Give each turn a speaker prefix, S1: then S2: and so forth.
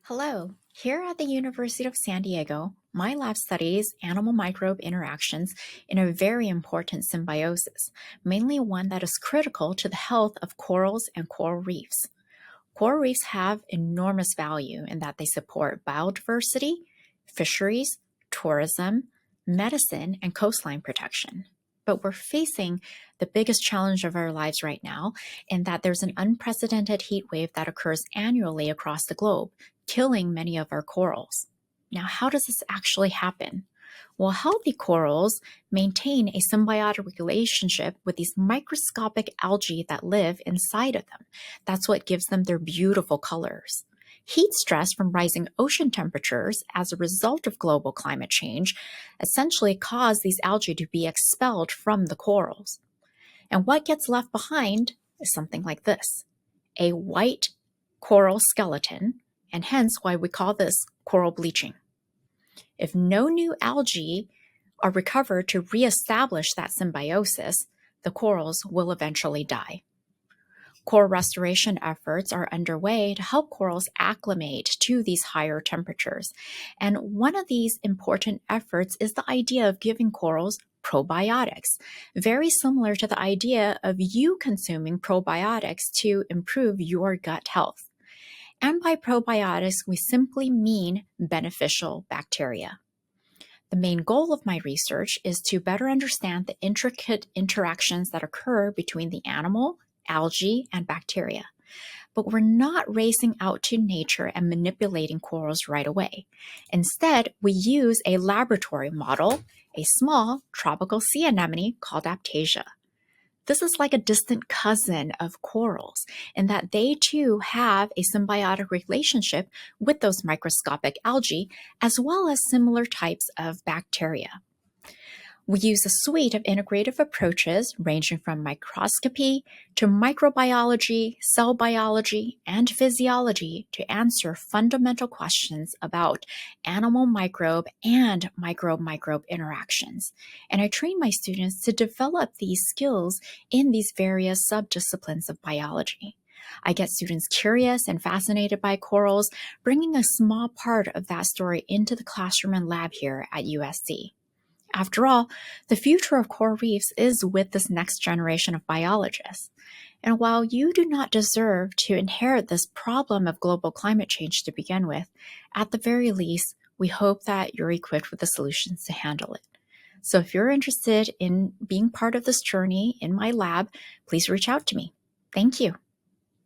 S1: Hello. Here at the University of San Diego, my lab studies animal microbe interactions in a very important symbiosis, mainly one that is critical to the health of corals and coral reefs. Coral reefs have enormous value in that they support biodiversity, fisheries, tourism, medicine, and coastline protection. But we're facing the biggest challenge of our lives right now in that there's an unprecedented heat wave that occurs annually across the globe, killing many of our corals. Now, how does this actually happen? Well, healthy corals maintain a symbiotic relationship with these microscopic algae that live inside of them. That's what gives them their beautiful colors. Heat stress from rising ocean temperatures as a result of global climate change essentially cause these algae to be expelled from the corals. And what gets left behind is something like this: a white coral skeleton, and hence why we call this coral bleaching. If no new algae are recovered to reestablish that symbiosis, the corals will eventually die. Coral restoration efforts are underway to help corals acclimate to these higher temperatures. And one of these important efforts is the idea of giving corals probiotics, very similar to the idea of you consuming probiotics to improve your gut health. And by probiotics, we simply mean beneficial bacteria. The main goal of my research is to better understand the intricate interactions that occur between the animal, algae, and bacteria. But we're not racing out to nature and manipulating corals right away. Instead, we use a laboratory model, a small tropical sea anemone called Aptasia. This is like a distant cousin of corals in that they too have a symbiotic relationship with those microscopic algae, as well as similar types of bacteria. We use a suite of integrative approaches ranging from microscopy to microbiology, cell biology, and physiology to answer fundamental questions about animal microbe and microbe-microbe interactions. And I train my students to develop these skills in these various subdisciplines of biology. I get students curious and fascinated by corals, bringing a small part of that story into the classroom and lab here at USC. After all, the future of coral reefs is with this next generation of biologists. And while you do not deserve to inherit this problem of global climate change to begin with, at the very least, we hope that you're equipped with the solutions to handle it. So if you're interested in being part of this journey in my lab, please reach out to me. Thank you.